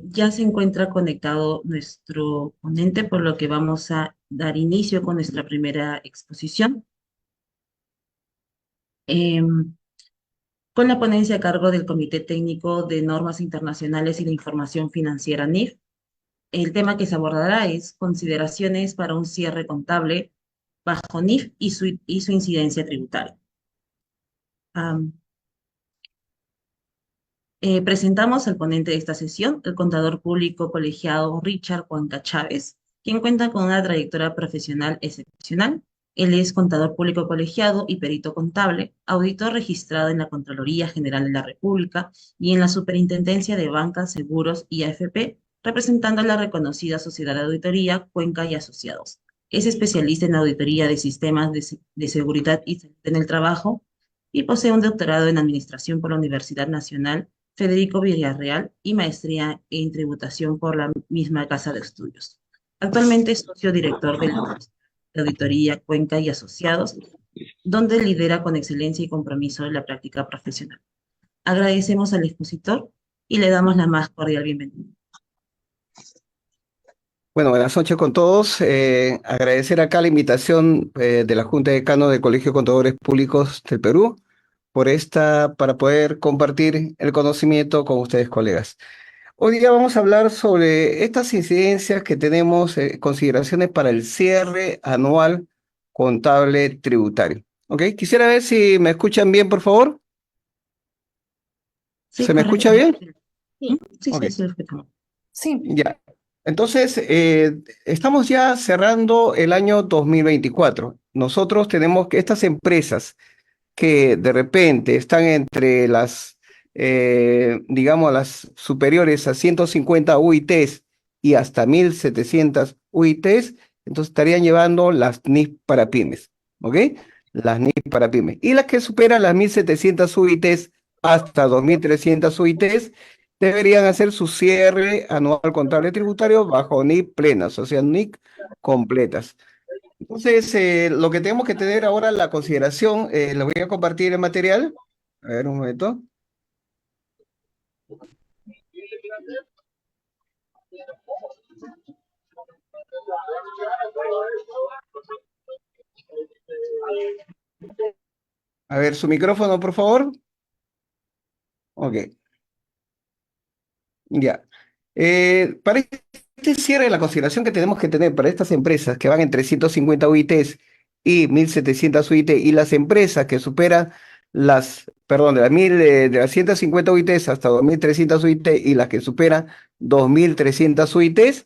Ya se encuentra conectado nuestro ponente, por lo que vamos a dar inicio con nuestra primera exposición, em, con la ponencia a cargo del Comité Técnico de Normas Internacionales y de Información Financiera NIF. El tema que se abordará es consideraciones para un cierre contable bajo NIF y su incidencia tributaria. Am, Presentamos al ponente de esta sesión, el contador público colegiado Richard Cuanca Chávez, quien cuenta con una trayectoria profesional excepcional. Él es contador público colegiado y perito contable, auditor registrado en la Contraloría General de la República y en la Superintendencia de Bancas, Seguros y AFP, representando a la reconocida Sociedad de Auditoría Cuenca y Asociados. Es especialista en auditoría de sistemas de seguridad y salud en el trabajo y posee un doctorado en Administración por la Universidad Nacional Federico Villarreal y maestría en tributación por la misma Casa de Estudios. Actualmente es socio director de la Auditoría Cuenca y Asociados, donde lidera con excelencia y compromiso la práctica profesional. Agradecemos al expositor y le damos la más cordial bienvenida. Bueno, buenas noches con todos. Agradecer acá la invitación de la Junta de Decanos del Colegio de Contadores Públicos del Perú para poder compartir el conocimiento con ustedes, colegas. Hoy día vamos a hablar sobre estas incidencias que tenemos, consideraciones para el cierre anual contable tributario. ¿Ok? Quisiera ver si me escuchan bien, por favor. Sí, ¿Se me escucha correcto. bien? Sí, sí, Ok. sí, sí, perfecto. Sí, Ya. Entonces, estamos ya cerrando el año 2024. Nosotros tenemos que estas empresas que de repente están entre digamos, las superiores a 150 UITs y hasta 1.700 UITs, entonces estarían llevando las NIF para pymes, ¿ok? Las NIF para pymes. Y las que superan las 1.700 UITs hasta 2.300 UITs deberían hacer su cierre anual contable tributario bajo NIF plenas, o sea, NIF completas. Entonces, lo que tenemos que tener ahora la consideración, lo voy a compartir el material. A ver, un momento. A ver, su micrófono, por favor. Ok, ya. Para este cierre, la consideración que tenemos que tener para estas empresas que van entre 150 UITs y 1.700 UIT y las empresas que superan perdón, de las 150 UITs hasta 2.300 UIT y las que superan 2.300 UITs,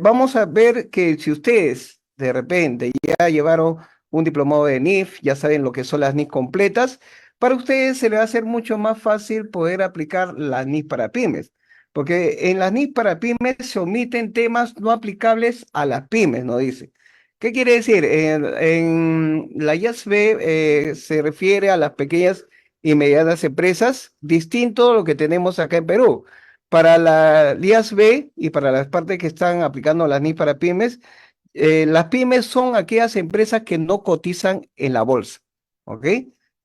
vamos a ver que si ustedes de repente ya llevaron un diplomado de NIF, ya saben lo que son las NIF completas, para ustedes se les va a hacer mucho más fácil poder aplicar las NIF para pymes. Porque en las NIF para pymes se omiten temas no aplicables a las pymes, ¿no dice? ¿Qué quiere decir? En la IASB se refiere a las pequeñas y medianas empresas, distinto a lo que tenemos acá en Perú. Para la IASB y para las partes que están aplicando las NIF para pymes, las pymes son aquellas empresas que no cotizan en la bolsa, ¿ok?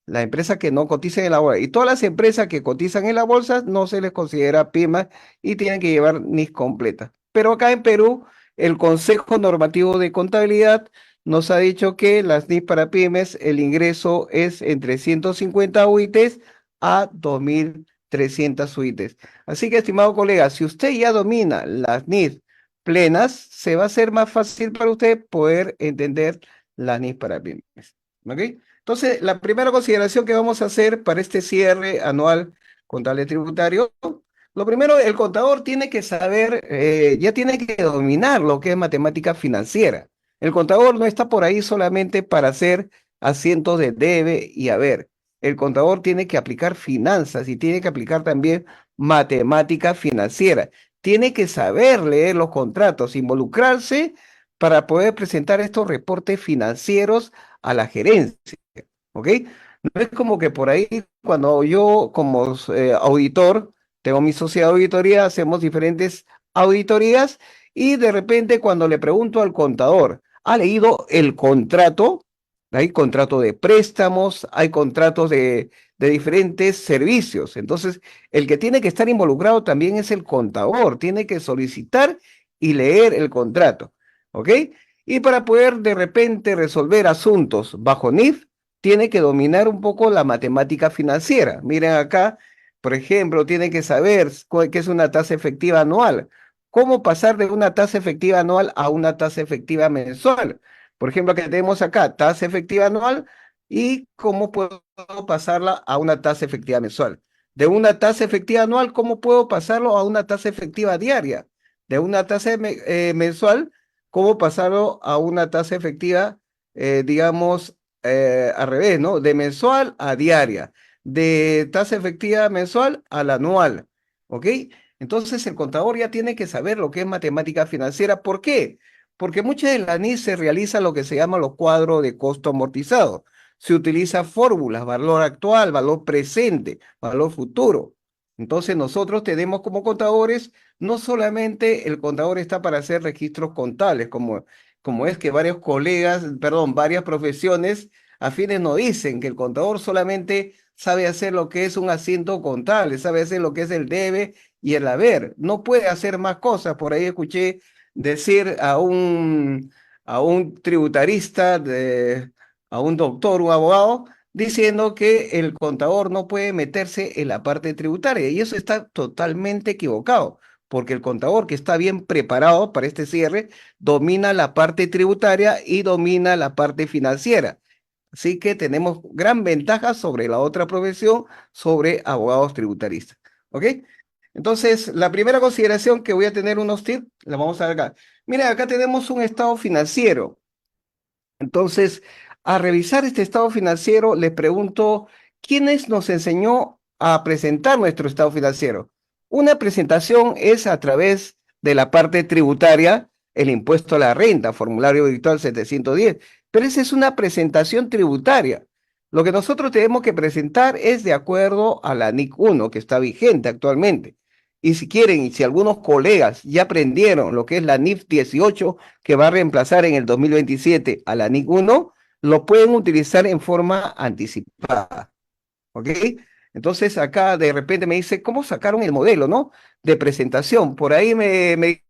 Las empresas que no cotizan en la bolsa. Y todas las empresas que cotizan en la bolsa no se les considera pymes y tienen que llevar NIF completa. Pero acá en Perú, el Consejo Normativo de Contabilidad nos ha dicho que las NIF para pymes, el ingreso es entre 150 UITs a 2.300 UITs. Así que, estimado colega, si usted ya domina las NIF plenas, se va a hacer más fácil para usted poder entender las NIF para pymes. ¿Ok? Entonces, la primera consideración que vamos a hacer para este cierre anual contable tributario, lo primero, el contador tiene que saber, ya tiene que dominar lo que es matemática financiera. El contador no está por ahí solamente para hacer asientos de debe y haber. El contador tiene que aplicar finanzas y tiene que aplicar también matemática financiera. Tiene que saber leer los contratos, involucrarse para poder presentar estos reportes financieros a la gerencia. ¿Ok? No es como que por ahí, cuando yo como auditor, tengo mi sociedad de auditoría, hacemos diferentes auditorías y de repente cuando le pregunto al contador, ¿ha leído el contrato? Hay contrato de préstamos, hay contratos de de diferentes servicios. Entonces, el que tiene que estar involucrado también es el contador, tiene que solicitar y leer el contrato, ¿ok? Y para poder de repente resolver asuntos bajo NIF, tiene que dominar un poco la matemática financiera. Miren acá, por ejemplo, tiene que saber qué es una tasa efectiva anual, cómo pasar de una tasa efectiva anual a una tasa efectiva mensual. Por ejemplo, que tenemos acá tasa efectiva anual y cómo puedo pasarla a una tasa efectiva mensual. De una tasa efectiva anual, ¿cómo puedo pasarlo a una tasa efectiva diaria? De una tasa mensual, ¿cómo pasarlo a una tasa efectiva, digamos, al revés, ¿no? De mensual a diaria, de tasa efectiva mensual a la anual, ¿ok? Entonces el contador ya tiene que saber lo que es matemática financiera. ¿Por qué? Porque muchas de las NIS se realiza lo que se llama los cuadros de costo amortizado. Se utiliza fórmulas, valor actual, valor presente, valor futuro. Entonces nosotros tenemos como contadores, no solamente el contador está para hacer registros contables, como es que varios colegas, perdón, varias profesiones afines nos dicen que el contador solamente sabe hacer lo que es un asiento contable, sabe hacer lo que es el debe y el haber. No puede hacer más cosas. Por ahí escuché decir a un tributarista, a un doctor, un abogado, diciendo que el contador no puede meterse en la parte tributaria. Y eso está totalmente equivocado, porque el contador que está bien preparado para este cierre domina la parte tributaria y domina la parte financiera. Así que tenemos gran ventaja sobre la otra profesión, sobre abogados tributaristas. ¿Ok? Entonces, la primera consideración que voy a tener unos tips, la vamos a ver acá. Mira, acá tenemos un estado financiero. Entonces, a revisar este estado financiero, les pregunto, ¿quiénes nos enseñó a presentar nuestro estado financiero? Una presentación es a través de la parte tributaria, el impuesto a la renta, formulario virtual 710, pero esa es una presentación tributaria. Lo que nosotros tenemos que presentar es de acuerdo a la NIC 1, que está vigente actualmente. Y si quieren, y si algunos colegas ya aprendieron lo que es la NIF 18, que va a reemplazar en el 2027 a la NIC 1, lo pueden utilizar en forma anticipada, ¿ok? Entonces acá de repente me dice, ¿cómo sacaron el modelo, no? De presentación. Por ahí me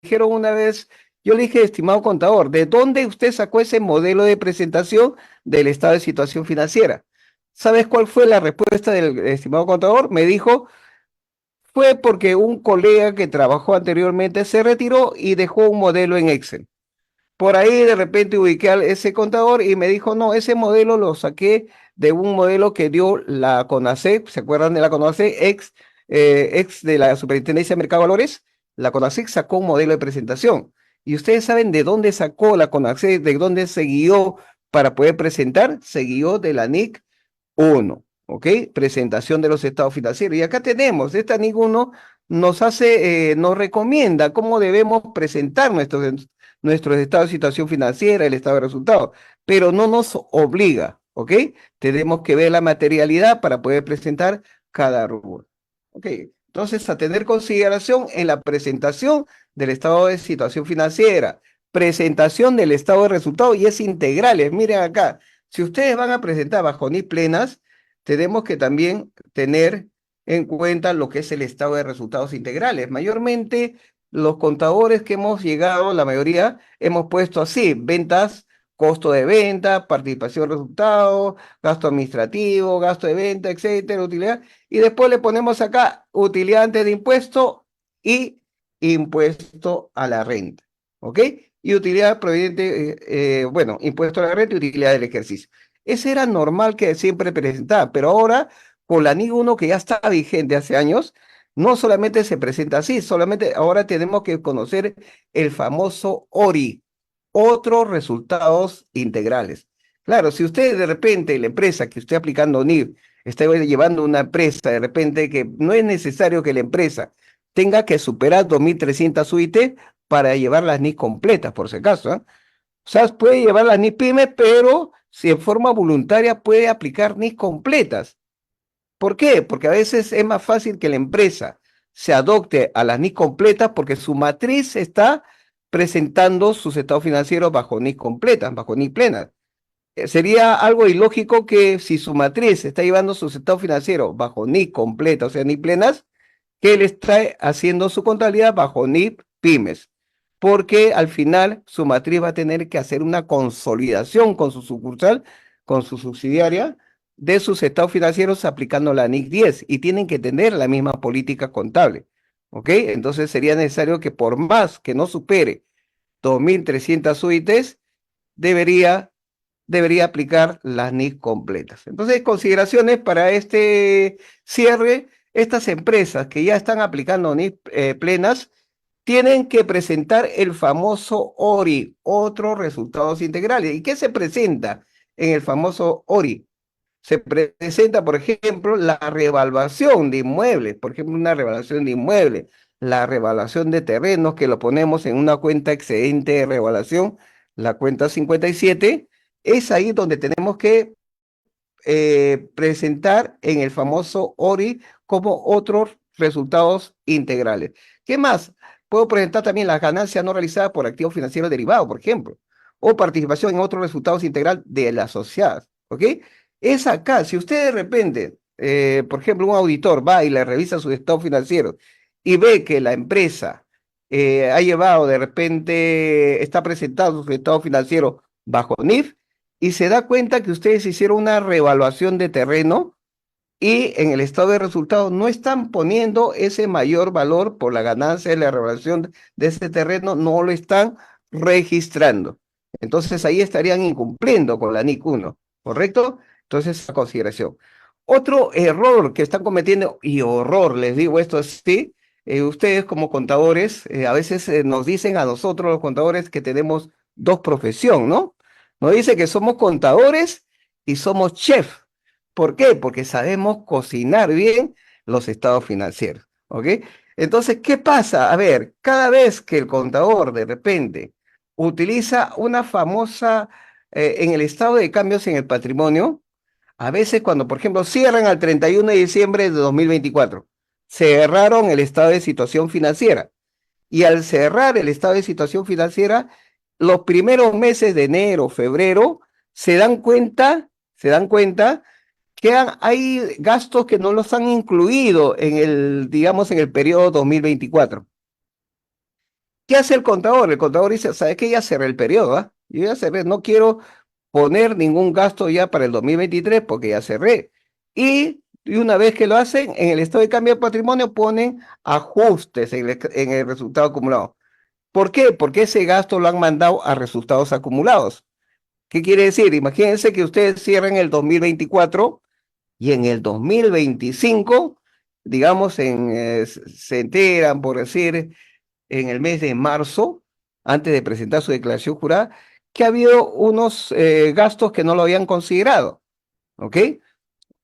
dijeron una vez, yo le dije, estimado contador, ¿de dónde usted sacó ese modelo de presentación del estado de situación financiera? ¿Sabes cuál fue la respuesta del estimado contador? Me dijo, fue porque un colega que trabajó anteriormente se retiró y dejó un modelo en Excel. Por ahí de repente ubiqué a ese contador y me dijo, no, ese modelo lo saqué de un modelo que dio la CONACEC, ¿se acuerdan de la CONACEC? Ex de la Superintendencia de Mercado de Valores. La CONACEC sacó un modelo de presentación. Y ustedes saben de dónde sacó la CONACEC, de dónde se guió para poder presentar, se guió de la NIC 1, ¿ok? Presentación de los estados financieros. Y acá tenemos, esta NIC 1 nos hace, nos recomienda cómo debemos presentar nuestros estados de situación financiera, el estado de resultados, pero no nos obliga, ¿ok? Tenemos que ver la materialidad para poder presentar cada rubro. ¿Ok? Entonces, a tener consideración en la presentación del estado de situación financiera, presentación del estado de resultados y es integrales. Miren acá, si ustedes van a presentar bajo NIF plenas, tenemos que también tener en cuenta lo que es el estado de resultados integrales. Mayormente los contadores que hemos llegado, la mayoría, hemos puesto así, ventas, costo de venta, participación resultado, gasto administrativo, gasto de venta, etcétera, utilidad, y después le ponemos acá utilidad antes de impuesto y impuesto a la renta, ¿ok? Y utilidad proveniente, bueno, impuesto a la renta y utilidad del ejercicio. Ese era normal que siempre presentaba, pero ahora con la NIC 1 que ya está vigente hace años, no solamente se presenta así, solamente ahora tenemos que conocer el famoso ORI, otros resultados integrales. Claro, si usted de repente, la empresa que esté aplicando NIF, está llevando una empresa de repente que no es necesario que la empresa tenga que superar 2.300 UIT para llevar las NIF completas, por si acaso, ¿eh? O sea, puede llevar las NIF pymes, pero si en forma voluntaria puede aplicar NIF completas. ¿Por qué? Porque a veces es más fácil que la empresa se adopte a las NIC completas porque su matriz está presentando sus estados financieros bajo NIC completas, bajo NIC plenas. sería algo ilógico que si su matriz está llevando sus estados financieros bajo NIC completa, o sea, NIC plenas, que él está haciendo su contabilidad bajo NIP pymes, porque al final su matriz va a tener que hacer una consolidación con su sucursal, con su subsidiaria, de sus estados financieros aplicando la NIC 10 y tienen que tener la misma política contable. ¿Ok? Entonces sería necesario que por más que no supere 2.300 UITs, debería aplicar las NIC completas. Entonces, consideraciones para este cierre, estas empresas que ya están aplicando NIC plenas, tienen que presentar el famoso ORI, otros resultados integrales. ¿Y qué se presenta en el famoso ORI? Se presenta, por ejemplo, la revaluación de inmuebles, por ejemplo, una revaluación de inmuebles, la revaluación de terrenos que lo ponemos en una cuenta excedente de revaluación, la cuenta 57, es ahí donde tenemos que presentar en el famoso ORI como otros resultados integrales. ¿Qué más? Puedo presentar también las ganancias no realizadas por activos financieros derivados, por ejemplo, o participación en otros resultados integral de las asociadas, ¿ok? Es acá, si usted de repente, por ejemplo, un auditor va y le revisa sus estados financieros y ve que la empresa ha llevado de repente, está presentando su estado financiero bajo NIF, y se da cuenta que ustedes hicieron una revaluación de terreno y en el estado de resultados no están poniendo ese mayor valor por la ganancia de la revaluación de ese terreno, no lo están registrando. Entonces ahí estarían incumpliendo con la NIC 1, ¿correcto? Entonces, esa consideración. Otro error que están cometiendo, y horror, les digo esto sí, ustedes como contadores, a veces nos dicen a nosotros los contadores que tenemos dos profesiones, ¿no? Nos dice que somos contadores y somos chef. ¿Por qué? Porque sabemos cocinar bien los estados financieros, ¿ok? Entonces, ¿qué pasa? A ver, cada vez que el contador de repente utiliza una famosa, en el estado de cambios en el patrimonio, a veces cuando, por ejemplo, cierran al 31 de diciembre de 2024, cerraron el estado de situación financiera. Y al cerrar el estado de situación financiera, los primeros meses de enero, febrero, se dan cuenta que hay gastos que no los han incluido en el, digamos, en el periodo 2024. ¿Qué hace el contador? El contador dice, ¿sabes qué? Ya cerré el periodo, ¿ah? Yo ya cerré, no quiero poner ningún gasto ya para el 2023 porque ya cerré. Y una vez que lo hacen, en el estado de cambio de patrimonio ponen ajustes en el resultado acumulado. ¿Por qué? Porque ese gasto lo han mandado a resultados acumulados. ¿Qué quiere decir? Imagínense que ustedes cierren el 2024 y en el 2025, digamos, se enteran, por decir, en el mes de marzo, antes de presentar su declaración jurada, que ha habido unos gastos que no lo habían considerado, ¿ok?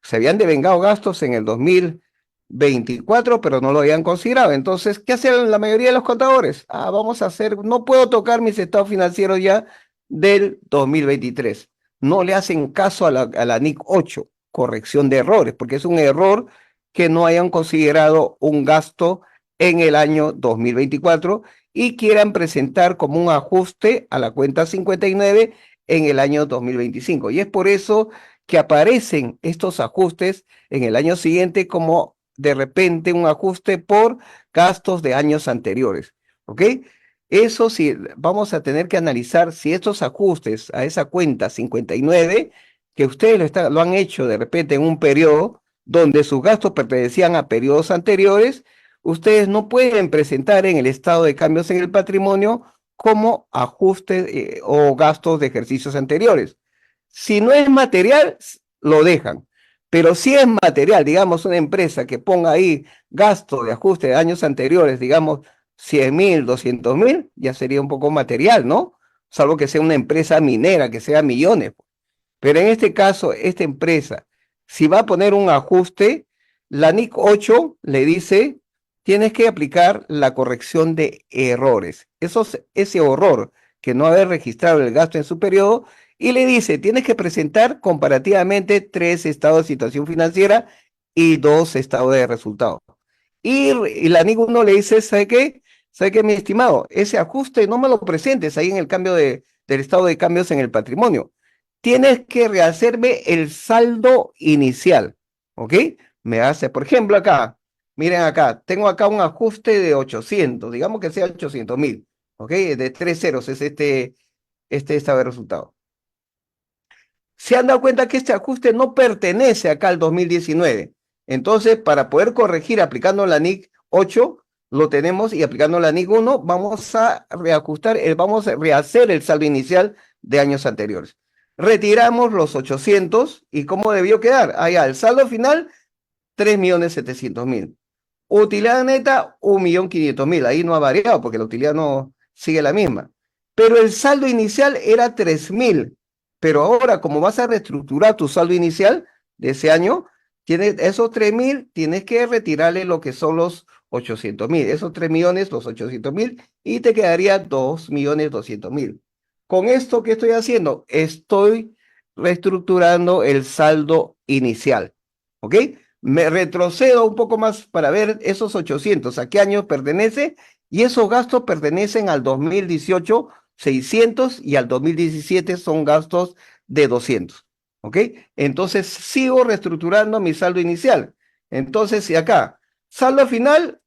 Se habían devengado gastos en el 2024, pero no lo habían considerado. Entonces, ¿qué hacen la mayoría de los contadores? Ah, vamos a hacer, no puedo tocar mis estados financieros ya del 2023. No le hacen caso a la NIC 8, corrección de errores, porque es un error que no hayan considerado un gasto en el año 2024 y quieran presentar como un ajuste a la cuenta 59 en el año 2025. Y es por eso que aparecen estos ajustes en el año siguiente como de repente un ajuste por gastos de años anteriores. ¿Ok? Eso sí, vamos a tener que analizar si estos ajustes a esa cuenta 59, que ustedes lo han hecho de repente en un periodo donde sus gastos pertenecían a periodos anteriores, ustedes no pueden presentar en el estado de cambios en el patrimonio como ajustes o gastos de ejercicios anteriores. Si no es material, lo dejan. Pero si es material, digamos, una empresa que ponga ahí gasto de ajuste de años anteriores, digamos, 100.000, 200.000, ya sería un poco material, ¿no? Salvo que sea una empresa minera, que sea millones. Pero en este caso, esta empresa, si va a poner un ajuste, la NIC 8 le dice, tienes que aplicar la corrección de errores. Ese horror que no haber registrado el gasto en su periodo, y le dice, tienes que presentar comparativamente 3 estados de situación financiera y 2 estados de resultados. Y la NIC 1 le dice, ¿sabe qué? ¿Sabe qué, mi estimado? Ese ajuste no me lo presentes ahí en el cambio del estado de cambios en el patrimonio. tienes que rehacerme el saldo inicial, ¿ok? Me hace, por ejemplo, acá, miren acá, tengo acá un ajuste de 800, digamos que sea 800.000, ¿ok? De 3 ceros es este estado de resultado. Se han dado cuenta que este ajuste no pertenece acá al 2019. Entonces, para poder corregir aplicando la NIC 8, lo tenemos, y aplicando la NIC 1, vamos a reajustar, vamos a rehacer el saldo inicial de años anteriores. Retiramos los 800, ¿y cómo debió quedar? Allá, el saldo final, 3.700.000. Utilidad neta, 1.500.000. Ahí no ha variado porque la utilidad no sigue la misma. Pero el saldo inicial era 3.000. Pero ahora, como vas a reestructurar tu saldo inicial de ese año, tienes esos 3.000, tienes que retirarle lo que son los 800.000. Esos 3 millones, los 800.000, y te quedaría 2.200.000. Con esto, ¿qué estoy haciendo? Estoy reestructurando el saldo inicial. ¿Ok? Me retrocedo un poco más para ver esos 800, a qué año pertenece, y esos gastos pertenecen al 2018, 600, y al 2017 son gastos de 200. ¿Ok? Entonces sigo reestructurando mi saldo inicial. Entonces, si acá, saldo final,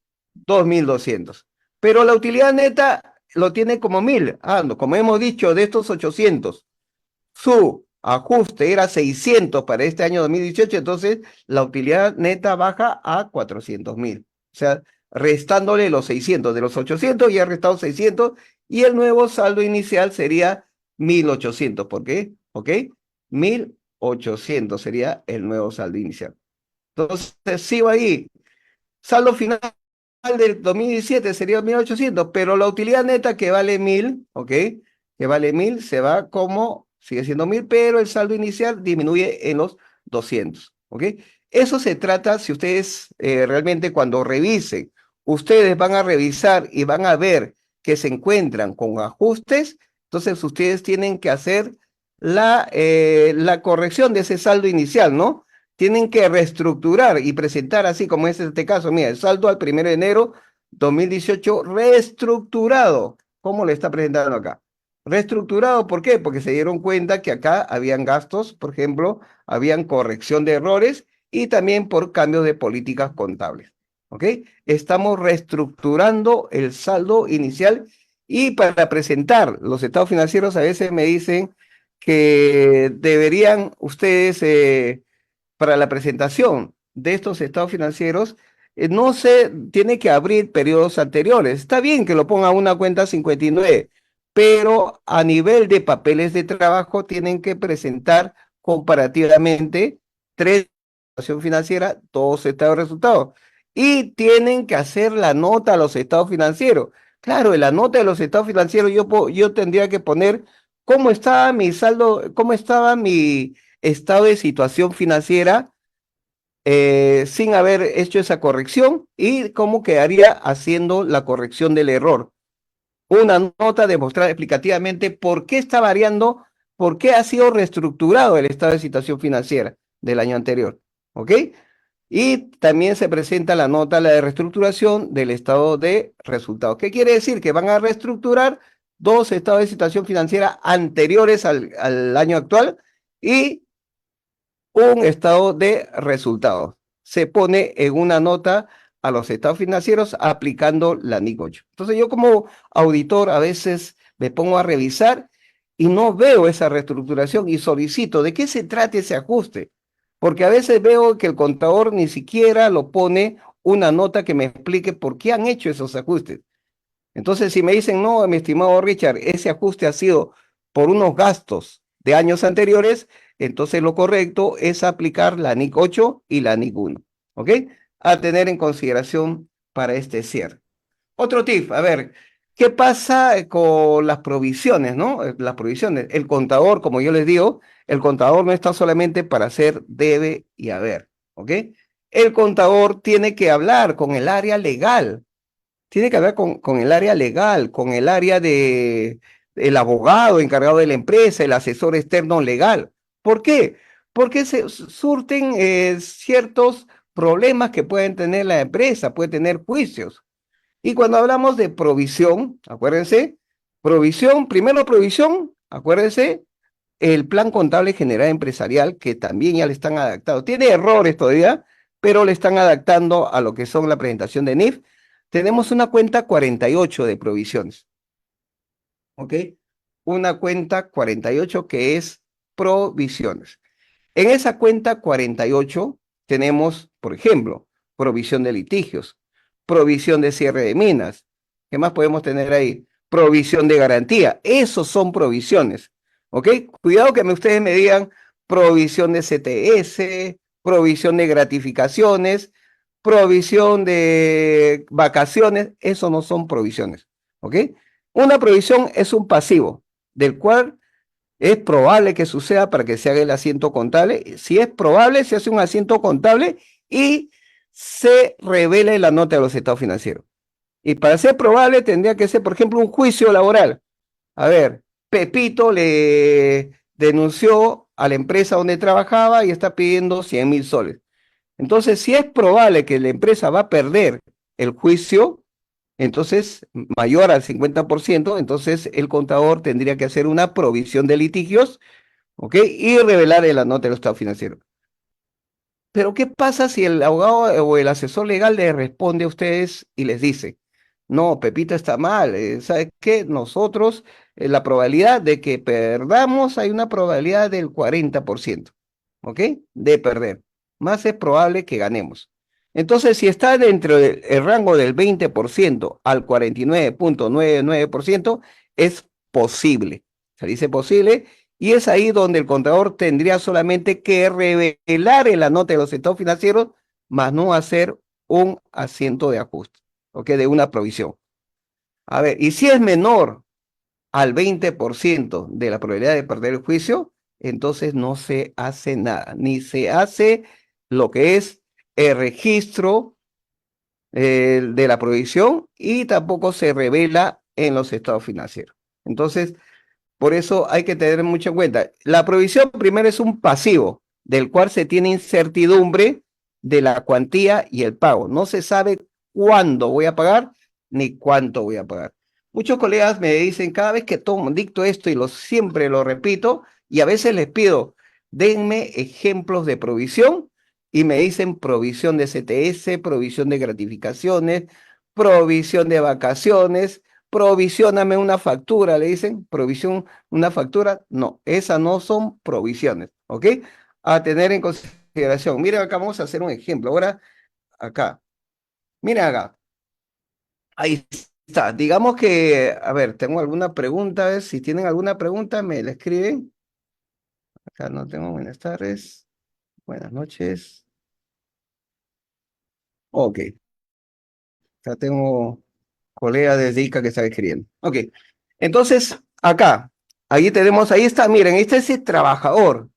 2.200. Pero la utilidad neta lo tiene como 1.000. Ah, no, como hemos dicho, de estos 800 su ajuste era 600 para este año 2018, entonces la utilidad neta baja a 400.000. O sea, restándole los 600 de los 800, ya he restado 600, y el nuevo saldo inicial sería 1.800. ¿Por qué? ¿Ok? 1.800 sería el nuevo saldo inicial. Entonces, sigo ahí. Saldo final del 2017 sería 1.800, pero la utilidad neta que vale 1.000, ¿ok? Que vale 1.000, se va como, sigue siendo 1.000, pero el saldo inicial disminuye en los 200, ¿ok? Eso se trata, si ustedes realmente cuando revisen, ustedes van a revisar y van a ver que se encuentran con ajustes, entonces ustedes tienen que hacer la corrección de ese saldo inicial, ¿no? Tienen que reestructurar y presentar, así como es este caso, mira, el saldo al 1 de enero 2018 reestructurado. ¿Cómo le está presentando acá? Reestructurado, ¿por qué? Porque se dieron cuenta que acá habían gastos, por ejemplo, habían corrección de errores, y también por cambios de políticas contables. ¿Ok? Estamos reestructurando el saldo inicial, y para presentar los estados financieros a veces me dicen que deberían ustedes para la presentación de estos estados financieros, no se tiene que abrir periodos anteriores. Está bien que lo ponga una cuenta 59, pero a nivel de papeles de trabajo tienen que presentar comparativamente 3 financiera, 2 estados de resultados. Y tienen que hacer la nota a los estados financieros. Claro, en la nota de los estados financieros yo tendría que poner cómo estaba mi saldo, cómo estaba mi estado de situación financiera sin haber hecho esa corrección, y cómo quedaría haciendo la corrección del error. Una nota demostrar explicativamente por qué está variando, por qué ha sido reestructurado el estado de situación financiera del año anterior. ¿Ok? Y también se presenta la nota, la de reestructuración del estado de resultados. ¿Qué quiere decir? Que van a reestructurar 2 estados de situación financiera anteriores al año actual, y un estado de resultados. Se pone en una nota a los estados financieros aplicando la NIC 8. Entonces yo, como auditor, a veces me pongo a revisar y no veo esa reestructuración, y solicito de qué se trata ese ajuste, porque a veces veo que el contador ni siquiera lo pone una nota que me explique por qué han hecho esos ajustes. Entonces, si me dicen, no, mi estimado Richard, ese ajuste ha sido por unos gastos de años anteriores, entonces lo correcto es aplicar la NIC 8 y la NIC 1. ¿Ok? A tener en consideración para este cierre. Otro tip, a ver, ¿qué pasa con las provisiones, no? Las provisiones. El contador, como yo les digo, el contador no está solamente para hacer debe y haber. ¿Ok? El contador tiene que hablar con el área legal, tiene que hablar con el área legal, con el área el abogado encargado de la empresa, el asesor externo legal. ¿Por qué? Porque se surten ciertos problemas que pueden tener la empresa, puede tener juicios. Y cuando hablamos de provisión, acuérdense, provisión, primero provisión, acuérdense, el plan contable general empresarial, que también ya le están adaptando. Tiene errores todavía, pero le están adaptando a lo que son la presentación de NIF. Tenemos una cuenta 48 de provisiones, ¿ok? Una cuenta 48 que es provisiones. En esa cuenta 48 tenemos, por ejemplo, provisión de litigios, provisión de cierre de minas. ¿Qué más podemos tener ahí? Provisión de garantía. Esos son provisiones. ¿Ok? Cuidado que ustedes me digan provisión de CTS, provisión de gratificaciones, provisión de vacaciones. Eso no son provisiones. ¿Ok? Una provisión es un pasivo del cual es probable que suceda para que se haga el asiento contable. Si es probable, se hace un asiento contable y se revela la nota de los estados financieros. Y para ser probable tendría que ser, por ejemplo, un juicio laboral. A ver, Pepito le denunció a la empresa donde trabajaba y está pidiendo 100.000 soles. Entonces, si es probable que la empresa va a perder el juicio, entonces mayor al 50%, entonces el contador tendría que hacer una provisión de litigios, ¿ok? Y revelar en la nota de los estados financieros. Pero ¿qué pasa si el abogado o el asesor legal le responde a ustedes y les dice, no, Pepito está mal, ¿sabe qué? Nosotros, la probabilidad de que perdamos, hay una probabilidad del 40%, ¿ok? De perder. Más es probable que ganemos. Entonces, si está dentro del rango del 20% al 49,99%, es posible. Se dice posible y es ahí donde el contador tendría solamente que revelar en la nota de los estados financieros, más no hacer un asiento de ajuste, ¿ok? De una provisión. A ver, y si es menor al 20% de la probabilidad de perder el juicio, entonces no se hace nada, ni se hace lo que es el registro de la provisión y tampoco se revela en los estados financieros. Entonces, por eso hay que tener mucho en cuenta. La provisión primero es un pasivo del cual se tiene incertidumbre de la cuantía y el pago. No se sabe cuándo voy a pagar ni cuánto voy a pagar. Muchos colegas me dicen, cada vez que tomo, dicto esto y siempre lo repito, y a veces les pido, denme ejemplos de provisión, y me dicen provisión de CTS, provisión de gratificaciones, provisión de vacaciones, provisioname una factura, le dicen, provisión, una factura. No, esas no son provisiones, ¿ok? A tener en consideración. Miren acá, vamos a hacer un ejemplo. Ahora, acá. Miren acá. Ahí está. Digamos que, a ver, tengo alguna pregunta. A ver, si tienen alguna pregunta, me la escriben. Acá no tengo buenas tardes. Buenas noches. Ok. Acá tengo colega desde ICA que está escribiendo. Ok. Entonces, acá, ahí tenemos, ahí está, miren, este es el trabajador,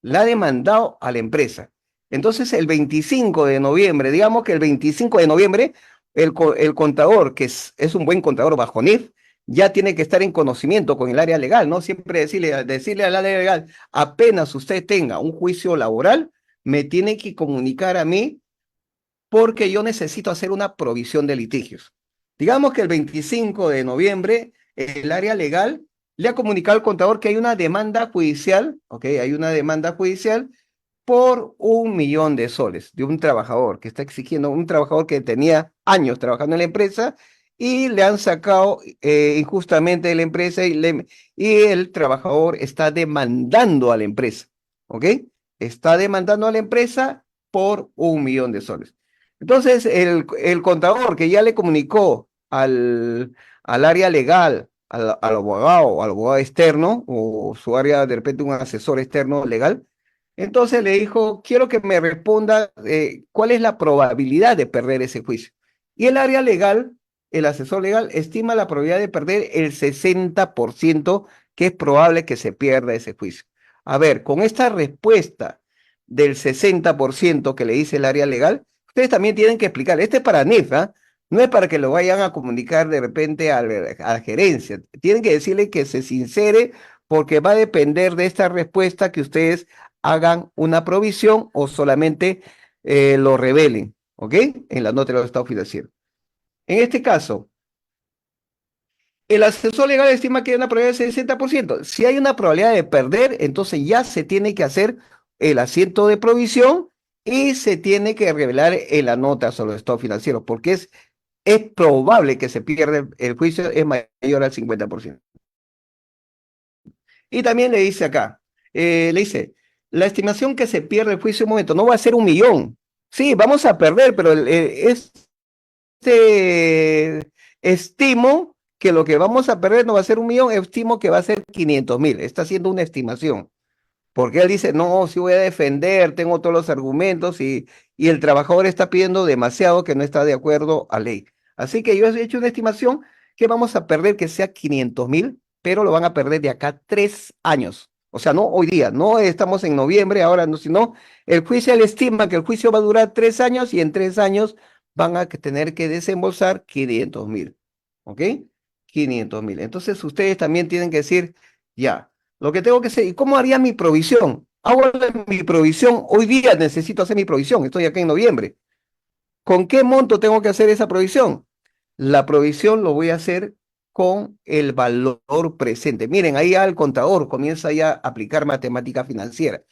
la ha demandado a la empresa. Entonces, el 25 de noviembre, digamos que el 25 de noviembre, el contador, que es un buen contador bajo NIF, ya tiene que estar en conocimiento con el área legal, ¿no? Siempre decirle al área legal, apenas usted tenga un juicio laboral, me tiene que comunicar a mí porque yo necesito hacer una provisión de litigios. Digamos que el 25 de noviembre el área legal le ha comunicado al contador que hay una demanda judicial, ¿ok? Hay una demanda judicial por 1.000.000 de soles de un trabajador que está exigiendo, un trabajador que tenía años trabajando en la empresa y le han sacado injustamente de la empresa y el trabajador está demandando a la empresa, ¿ok? Está demandando a la empresa por 1.000.000 de soles. Entonces, el contador que ya le comunicó al área legal, al abogado externo, o su área, de repente, un asesor externo legal, entonces le dijo, quiero que me responda cuál es la probabilidad de perder ese juicio. Y el área legal, el asesor legal, estima la probabilidad de perder el 60% que es probable que se pierda ese juicio. A ver, con esta respuesta del 60% que le dice el área legal, ustedes también tienen que explicar, este es para NIF, ¿ah? No es para que lo vayan a comunicar de repente a la gerencia. Tienen que decirle que se sincere porque va a depender de esta respuesta que ustedes hagan una provisión o solamente lo revelen, ¿ok? En la nota de los estados financieros. En este caso, El asesor legal estima que hay una probabilidad del 60%. Si hay una probabilidad de perder, entonces ya se tiene que hacer el asiento de provisión y se tiene que revelar en la nota sobre el estado financiero, porque es probable que se pierda el juicio, es mayor al 50%. Y también le dice acá, le dice, la estimación que se pierde el juicio en un momento no va a ser 1 millón. Sí, vamos a perder, pero estimo que lo que vamos a perder no va a ser 1 millón, estimo que va a ser 500.000. Está haciendo una estimación. Porque él dice, no, si voy a defender, tengo todos los argumentos y el trabajador está pidiendo demasiado que no está de acuerdo a ley. Así que yo he hecho una estimación que vamos a perder que sea 500.000, pero lo van a perder de acá a 3 años. O sea, no hoy día, no estamos en noviembre, ahora no, sino el juicio, él estima que el juicio va a durar 3 años y en 3 años van a tener que desembolsar 500.000. ¿Ok? 500.000. Entonces ustedes también tienen que decir, ya. Lo que tengo que hacer, ¿y cómo haría mi provisión? Hago mi provisión, hoy día necesito hacer mi provisión, estoy acá en noviembre. ¿Con qué monto tengo que hacer esa provisión? La provisión lo voy a hacer con el valor presente. Miren, ahí ya el contador comienza ya a aplicar matemática financiera.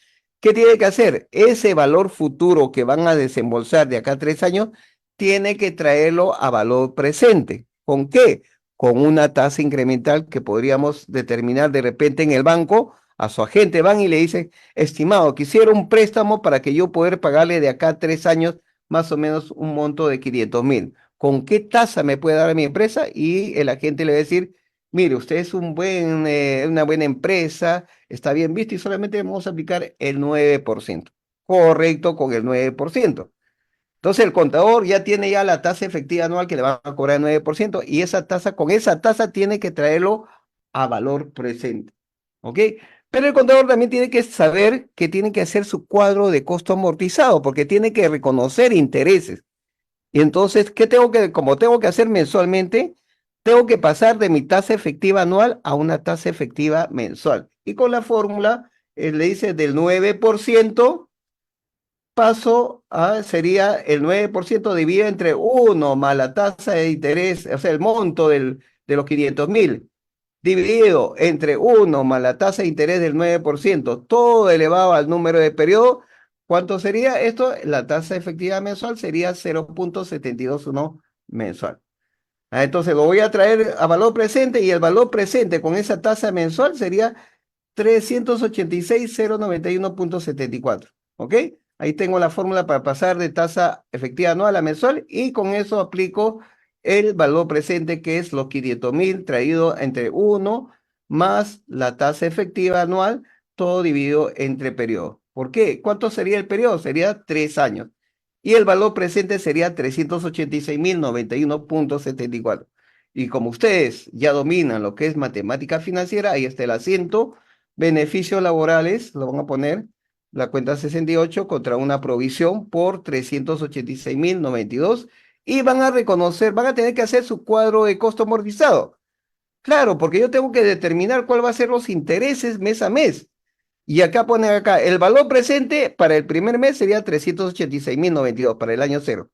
¿Qué tiene que hacer? Ese valor futuro que van a desembolsar de acá a 3 años, tiene que traerlo a valor presente. ¿Con qué? Con una tasa incremental que podríamos determinar de repente en el banco. A su agente van y le dicen, estimado, quisiera un préstamo para que yo poder pagarle de acá a 3 años más o menos un monto de 500.000. ¿Con qué tasa me puede dar mi empresa? Y el agente le va a decir, mire, usted es una buena empresa, está bien visto y solamente vamos a aplicar el 9%. Correcto, con el 9%. Entonces el contador ya tiene ya la tasa efectiva anual que le van a cobrar el 9% y esa tasa, con esa tasa tiene que traerlo a valor presente. ¿Ok? Pero el contador también tiene que saber que tiene que hacer su cuadro de costo amortizado porque tiene que reconocer intereses. Y entonces, como tengo que hacer mensualmente, tengo que pasar de mi tasa efectiva anual a una tasa efectiva mensual. Y con la fórmula, le dice del 9%, sería el 9% dividido entre uno más la tasa de interés, o sea, el monto de los 500.000, dividido entre uno más la tasa de interés del 9%, todo elevado al número de periodo. ¿Cuánto sería esto? La tasa efectiva mensual sería 0.721 mensual. Entonces lo voy a traer a valor presente y el valor presente con esa tasa mensual sería 386.091.74. ¿Ok? Ahí tengo la fórmula para pasar de tasa efectiva anual a mensual y con eso aplico el valor presente que es los 500.000 traído entre uno más la tasa efectiva anual, todo dividido entre periodos. ¿Por qué? ¿Cuánto sería el periodo? Sería 3 años. Y el valor presente sería 386.091.74. Y como ustedes ya dominan lo que es matemática financiera, ahí está el asiento. Beneficios laborales, lo van a poner, la cuenta 68 contra una provisión por 386.092 y van a reconocer, van a tener que hacer su cuadro de costo amortizado. Claro, porque yo tengo que determinar cuál va a ser los intereses mes a mes. Y acá ponen acá, el valor presente para el primer mes sería 386.092 para el año cero.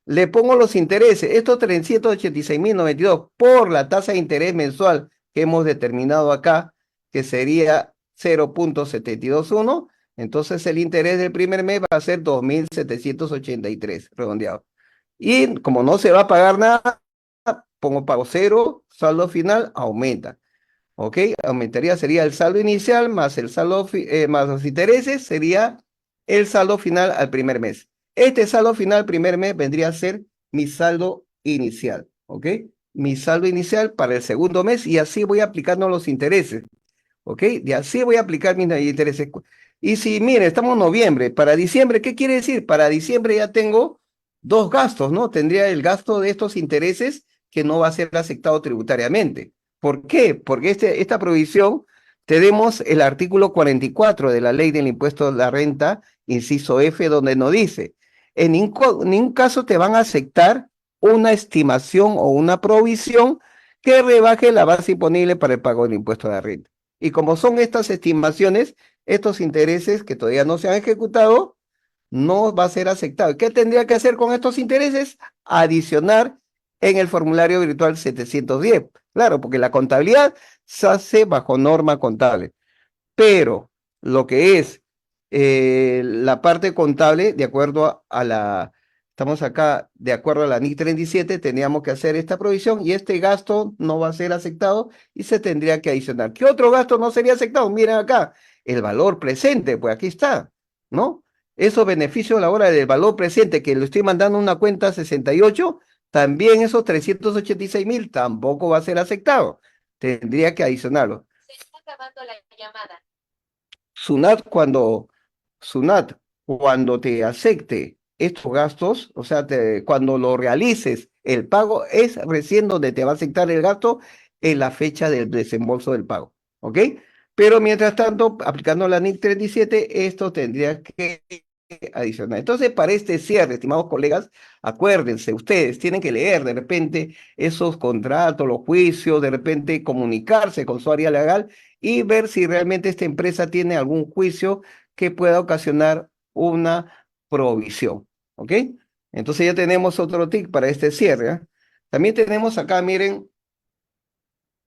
Le pongo los intereses, estos 386.092 por la tasa de interés mensual que hemos determinado acá, que sería 0.721, entonces el interés del primer mes va a ser 2.783, redondeado. Y como no se va a pagar nada, pongo pago cero, saldo final aumenta. ¿Ok? Aumentaría, sería el saldo inicial más el saldo, más los intereses, sería el saldo final al primer mes. Este saldo final primer mes vendría a ser mi saldo inicial, ¿ok? Mi saldo inicial para el segundo mes y así voy aplicando los intereses, ¿ok? Y así voy a aplicar mis intereses. Y si, mire, estamos en noviembre, para diciembre, ¿qué quiere decir? Para diciembre ya tengo dos gastos, ¿no? Tendría el gasto de estos intereses que no va a ser aceptado tributariamente. ¿Por qué? Porque esta provisión tenemos el artículo 44 de la ley del impuesto a la renta, inciso F, donde nos dice, en ningún caso te van a aceptar una estimación o una provisión que rebaje la base imponible para el pago del impuesto a la renta. Y como son estas estimaciones, estos intereses que todavía no se han ejecutado, no va a ser aceptado. ¿Qué tendría que hacer con estos intereses? Adicionar en el formulario virtual 710. Claro, porque la contabilidad se hace bajo norma contable, pero lo que es la parte contable, de acuerdo a la, estamos acá, de acuerdo a la NIC 37, teníamos que hacer esta provisión y este gasto no va a ser aceptado y se tendría que adicionar. ¿Qué otro gasto no sería aceptado? Miren acá, el valor presente, pues aquí está, ¿no? Esos beneficios a la hora del valor presente, que le estoy mandando una cuenta 68, también esos 386.000 tampoco va a ser aceptado. Tendría que adicionarlo. Se está acabando la llamada. Sunat, cuando te acepte estos gastos, o sea, cuando lo realices, el pago es recién donde te va a aceptar el gasto en la fecha del desembolso del pago, ¿ok? Pero mientras tanto, aplicando la NIC 37, esto tendría que adicional. Entonces, para este cierre, estimados colegas, acuérdense, ustedes tienen que leer de repente esos contratos, los juicios, de repente comunicarse con su área legal y ver si realmente esta empresa tiene algún juicio que pueda ocasionar una provisión. ¿Ok? Entonces ya tenemos otro tic para este cierre. ¿Ah? También tenemos acá, miren,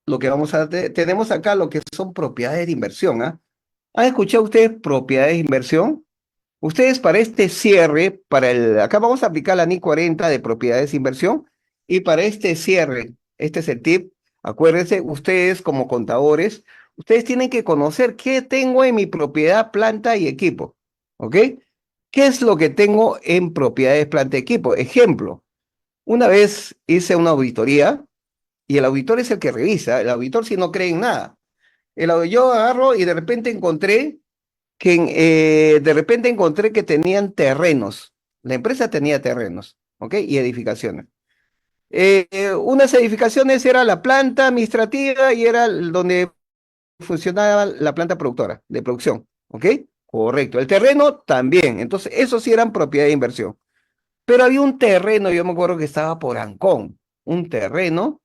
lo que vamos a... tenemos acá lo que son propiedades de inversión. ¿Ah? ¿Han escuchado ustedes propiedades de inversión? Ustedes para este cierre, acá vamos a aplicar la NI 40 de propiedades de inversión y para este cierre, este es el tip, acuérdense, ustedes como contadores, ustedes tienen que conocer qué tengo en mi propiedad, planta y equipo, ¿ok? ¿Qué es lo que tengo en propiedades, planta y equipo? Ejemplo, una vez hice una auditoría y el auditor es el que revisa, el auditor si no cree en nada. Yo agarro y de repente encontré de repente encontré que tenían terrenos. La empresa tenía terrenos, ¿ok? Y edificaciones. Unas edificaciones era la planta administrativa y era donde funcionaba la planta productora de producción, ¿ok? Correcto. El terreno también. Entonces, esos sí eran propiedad de inversión. Pero había un terreno, yo me acuerdo que estaba por Ancón, un terreno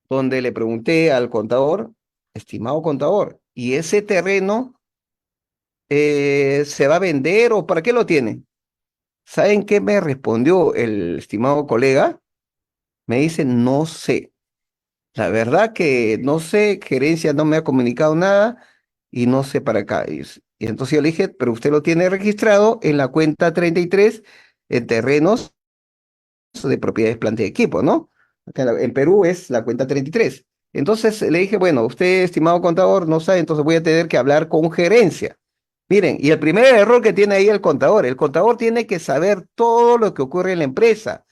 donde le pregunté al contador, estimado contador, ¿y ese terreno se va a vender o para qué lo tiene? ¿Saben qué me respondió el estimado colega? Me dice, no sé. La verdad que no sé, gerencia no me ha comunicado nada y no sé para acá. Y entonces yo le dije, pero usted lo tiene registrado en la cuenta 33 en terrenos de propiedades, planta y equipo, ¿no? Acá en Perú es la cuenta 33. Entonces le dije, bueno, usted, estimado contador, no sabe, entonces voy a tener que hablar con gerencia. Miren, y el primer error que tiene ahí el contador tiene que saber todo lo que ocurre en la empresa,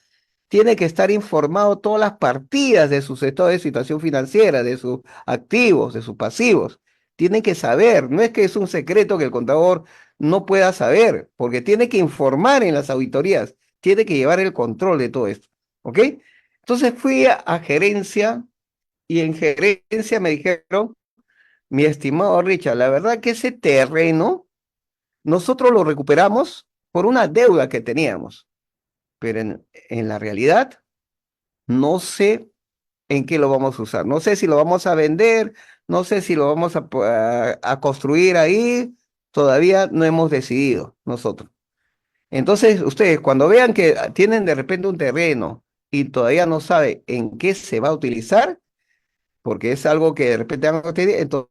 tiene que estar informado todas las partidas de su estado de situación financiera, de sus activos, de sus pasivos. Tiene que saber, no es que es un secreto que el contador no pueda saber, porque tiene que informar en las auditorías, tiene que llevar el control de todo esto, ¿ok? Entonces fui a gerencia y en gerencia me dijeron, mi estimado Richard, la verdad que ese terreno nosotros lo recuperamos por una deuda que teníamos, pero en la realidad no sé en qué lo vamos a usar. No sé si lo vamos a vender, no sé si lo vamos a construir ahí, todavía no hemos decidido nosotros. Entonces, ustedes cuando vean que tienen de repente un terreno y todavía no sabe en qué se va a utilizar, porque es algo que de repente van a tener, entonces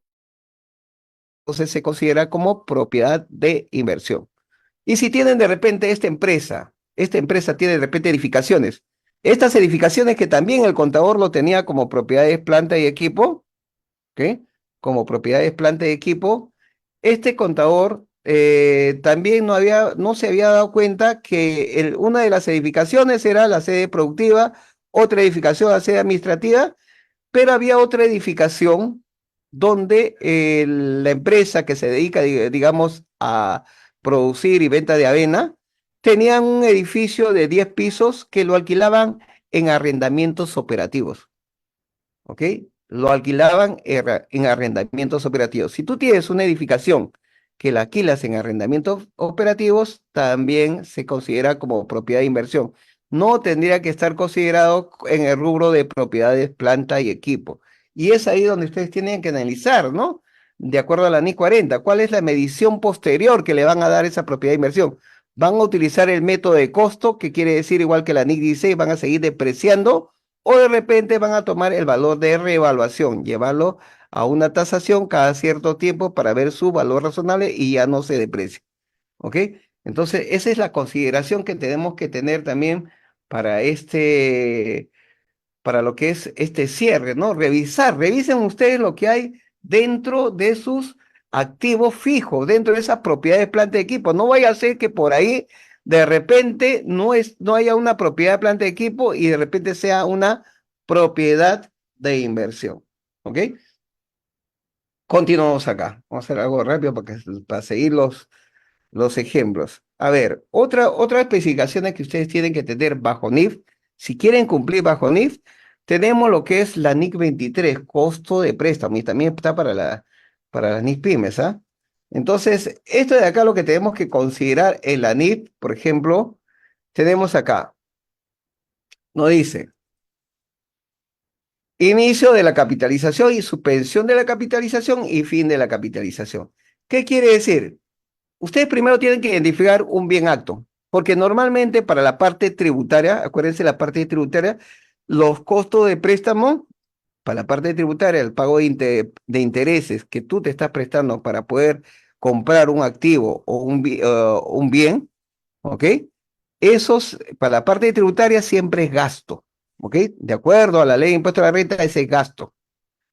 se considera como propiedad de inversión. Y si tienen de repente esta empresa tiene de repente edificaciones, estas edificaciones que también el contador lo tenía como propiedades, planta y equipo, ¿ok? Como propiedades, planta y equipo, este contador también no se había dado cuenta que una de las edificaciones era la sede productiva, otra edificación la sede administrativa, pero había otra edificación donde la empresa que se dedica, digamos, a producir y venta de avena, tenían un edificio de 10 pisos que lo alquilaban en arrendamientos operativos, ¿ok? Lo alquilaban en arrendamientos operativos. Si tú tienes una edificación que la alquilas en arrendamientos operativos, también se considera como propiedad de inversión. No tendría que estar considerado en el rubro de propiedades, planta y equipo. Y es ahí donde ustedes tienen que analizar, ¿no? De acuerdo a la NI 40, ¿cuál es la medición posterior que le van a dar a esa propiedad de inversión? Van a utilizar el método de costo, que quiere decir igual que la NIC 16, van a seguir depreciando o de repente van a tomar el valor de reevaluación, llevarlo a una tasación cada cierto tiempo para ver su valor razonable y ya no se deprecia. ¿Ok? Entonces, esa es la consideración que tenemos que tener también para para lo que es este cierre, ¿no? Revisen ustedes lo que hay dentro de sus activos fijos, dentro de esas propiedades de planta de equipo. No vaya a ser que por ahí de repente no haya una propiedad de planta de equipo y de repente sea una propiedad de inversión. ¿Ok? Continuamos acá. Vamos a hacer algo rápido para seguir los ejemplos. A ver, otra especificaciones que ustedes tienen que tener bajo NIF, si quieren cumplir bajo NIF, tenemos lo que es la NIC 23, costo de préstamo, y también está para las NIC pymes, ¿ah? Entonces, esto de acá lo que tenemos que considerar en la NIF, por ejemplo, tenemos acá, nos dice, inicio de la capitalización y suspensión de la capitalización y fin de la capitalización. ¿Qué quiere decir? Ustedes primero tienen que identificar un bien acto, porque normalmente para la parte tributaria, acuérdense la parte tributaria, los costos de préstamo, para la parte tributaria, el pago de intereses que tú te estás prestando para poder comprar un activo o un bien, ¿ok? Esos, para la parte tributaria siempre es gasto, ¿ok? De acuerdo a la ley de impuesto a la renta, ese es gasto.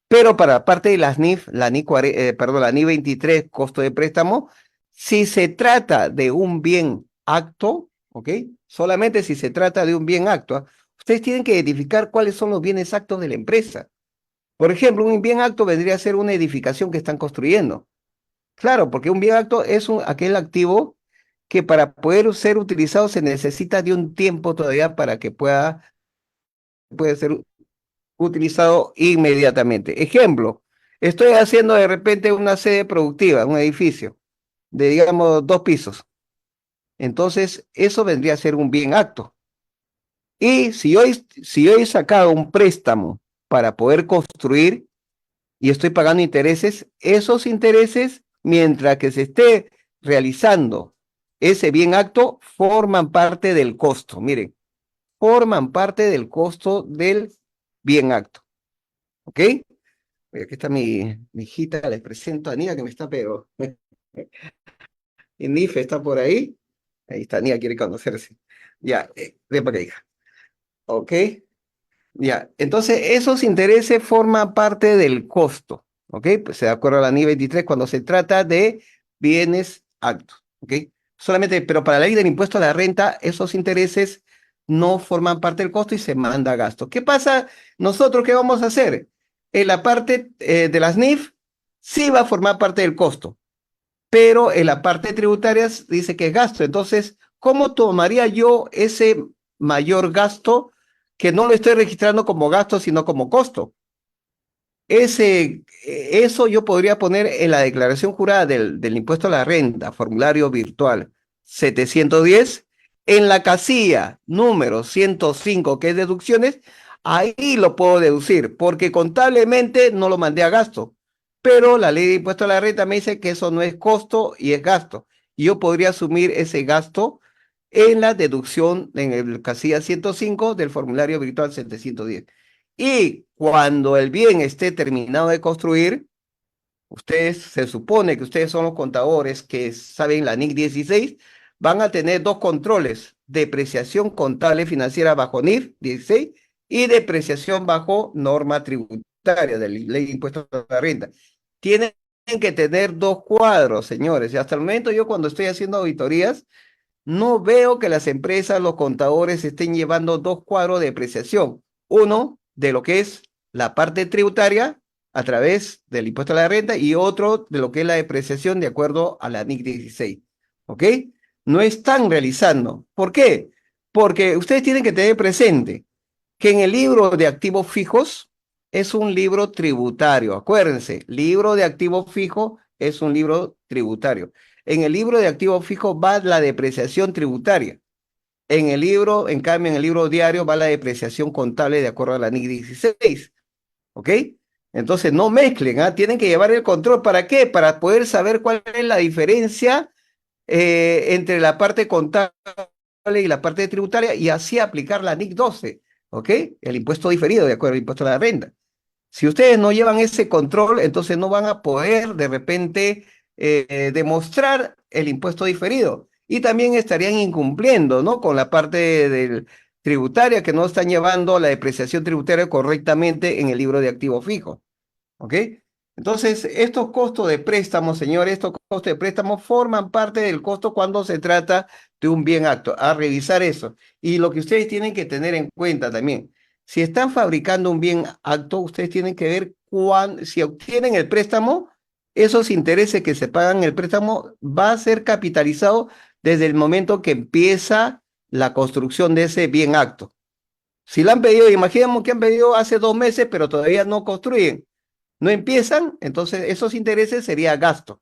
Pero para la parte de las NIF, perdón, la NIF 23, costo de préstamo, si se trata de un bien acto, ¿ok? Solamente si se trata de un bien acto, ¿ah? Ustedes tienen que identificar cuáles son los bienes actos de la empresa. Por ejemplo, un bien acto vendría a ser una edificación que están construyendo. Claro, porque un bien acto es aquel activo que para poder ser utilizado se necesita de un tiempo todavía para que puede ser utilizado inmediatamente. Ejemplo, estoy haciendo de repente una sede productiva, un edificio de, digamos, 2 pisos. Entonces, eso vendría a ser un bien acto. Y si yo he sacado un préstamo para poder construir y estoy pagando intereses, esos intereses, mientras que se esté realizando ese bien acto, forman parte del costo. Miren, forman parte del costo del bien acto. ¿Ok? Aquí está mi hijita, les presento a Nia que me está, pero y Nife está por ahí. Ahí está, Nia quiere conocerse. Ya, ven para acá, hija. Ok, ya. Entonces, esos intereses forman parte del costo. Ok, pues de acuerdo a la NI 23 cuando se trata de bienes actos. Ok, solamente, pero para la ley del impuesto a la renta, esos intereses no forman parte del costo y se manda a gasto. ¿Qué pasa? Nosotros, ¿qué vamos a hacer? En la parte de las NIF, sí va a formar parte del costo, pero en la parte tributaria dice que es gasto. Entonces, ¿cómo tomaría yo ese mayor gasto que no lo estoy registrando como gasto, sino como costo? Eso yo podría poner en la declaración jurada del impuesto a la renta, formulario virtual 710, en la casilla número 105, que es deducciones, ahí lo puedo deducir, porque contablemente no lo mandé a gasto, pero la ley de impuesto a la renta me dice que eso no es costo y es gasto. Y yo podría asumir ese gasto en la deducción en el casilla 105 del formulario virtual 710. Y cuando el bien esté terminado de construir, se supone que ustedes son los contadores que saben la NIC 16, van a tener dos controles: depreciación contable financiera bajo NIF 16 y depreciación bajo norma tributaria de la ley de impuestos a la renta. Tienen que tener dos cuadros, señores. Y hasta el momento yo cuando estoy haciendo auditorías, no veo que las empresas, los contadores estén llevando dos cuadros de depreciación. Uno de lo que es la parte tributaria a través del impuesto a la renta y otro de lo que es la depreciación de acuerdo a la NIC 16. ¿Ok? No están realizando. ¿Por qué? Porque ustedes tienen que tener presente que en el libro de activos fijos es un libro tributario. Acuérdense, libro de activos fijos es un libro tributario. En el libro de activos fijos va la depreciación tributaria. En cambio, en el libro diario va la depreciación contable de acuerdo a la NIC 16. ¿Ok? Entonces, no mezclen, ¿ah? Tienen que llevar el control. ¿Para qué? Para poder saber cuál es la diferencia entre la parte contable y la parte tributaria y así aplicar la NIC 12. ¿ok? El impuesto diferido, de acuerdo al impuesto a la renta. Si ustedes no llevan ese control, entonces no van a poder de repente demostrar el impuesto diferido. Y también estarían incumpliendo, ¿no? Con la parte del tributaria que no están llevando la depreciación tributaria correctamente en el libro de activo fijo. ¿Ok? Entonces, estos costos de préstamo, señores, estos costos de préstamo forman parte del costo cuando se trata de un bien acto. A revisar eso. Y lo que ustedes tienen que tener en cuenta también, si están fabricando un bien acto, ustedes tienen que ver si obtienen el préstamo, esos intereses que se pagan en el préstamo va a ser capitalizado desde el momento que empieza la construcción de ese bien acto. Si lo han pedido, imaginemos que han pedido hace 2 meses, pero todavía no construyen, no empiezan, entonces esos intereses sería gasto.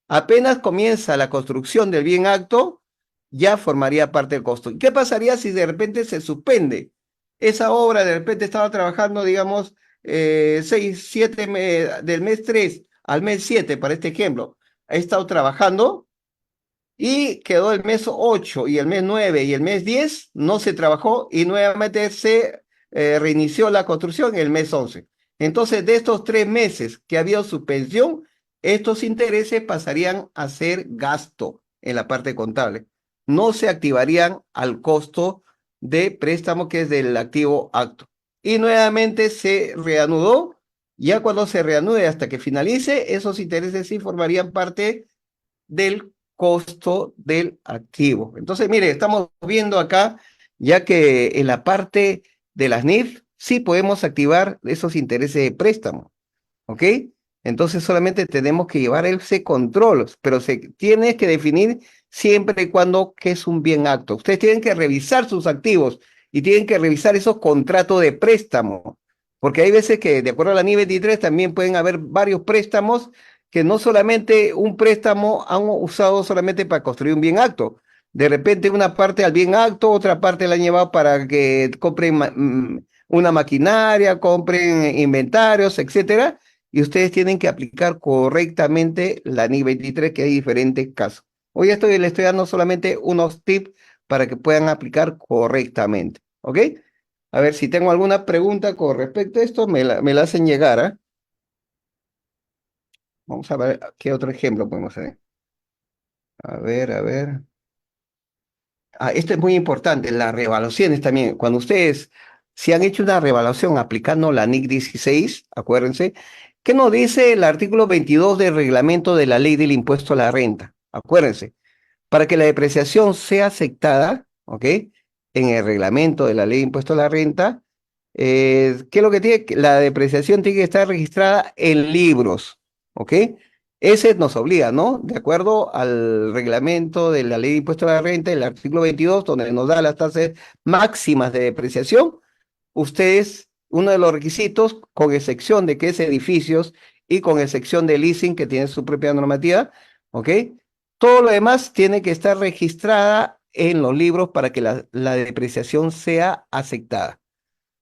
Apenas comienza la construcción del bien acto, ya formaría parte del costo. ¿Y qué pasaría si de repente se suspende? Esa obra de repente estaba trabajando, digamos, 6, 7 del mes 3 al mes 7, para este ejemplo. Ha estado trabajando y quedó el mes 8 y el mes 9 y el mes 10 no se trabajó y nuevamente se reinició la construcción en el mes 11. Entonces, de estos 3 meses que había suspensión, estos intereses pasarían a ser gasto en la parte contable. No se activarían al costo de préstamo que es del activo acto. Y nuevamente se reanudó. Ya cuando se reanude hasta que finalice, esos intereses sí formarían parte del costo del activo. Entonces, mire, estamos viendo acá, ya que en la parte de las NIF sí podemos activar esos intereses de préstamo, ¿ok? Entonces solamente tenemos que llevar ese control, pero se tiene que definir siempre y cuando que es un bien acto. Ustedes tienen que revisar sus activos y tienen que revisar esos contratos de préstamo, porque hay veces que, de acuerdo a la NIF 23, también pueden haber varios préstamos que no solamente un préstamo han usado solamente para construir un bien acto. De repente una parte al bien acto, otra parte la han llevado para que compren una maquinaria, compren inventarios, etcétera, y ustedes tienen que aplicar correctamente la NI 23, que hay diferentes casos. Hoy le estoy dando solamente unos tips para que puedan aplicar correctamente, ¿ok? A ver, si tengo alguna pregunta con respecto a esto, me la hacen llegar, ¿ah? Vamos a ver qué otro ejemplo podemos hacer. A ver, a ver. Ah, esto es muy importante, las revaluaciones también. Cuando ustedes, si han hecho una revaluación aplicando la NIC 16, acuérdense, ¿qué nos dice el artículo 22 del reglamento de la ley del impuesto a la renta? Acuérdense, para que la depreciación sea aceptada, ¿ok? En el reglamento de la ley de impuesto a la renta, ¿qué es lo que tiene? La depreciación tiene que estar registrada en libros, ¿ok? Ese nos obliga, ¿no? De acuerdo al reglamento de la ley de impuesto a la renta, el artículo 22, donde nos da las tasas máximas de depreciación, ustedes, uno de los requisitos, con excepción de que es edificios y con excepción de leasing, que tiene su propia normativa, ¿ok? Todo lo demás tiene que estar registrada en los libros para que la depreciación sea aceptada.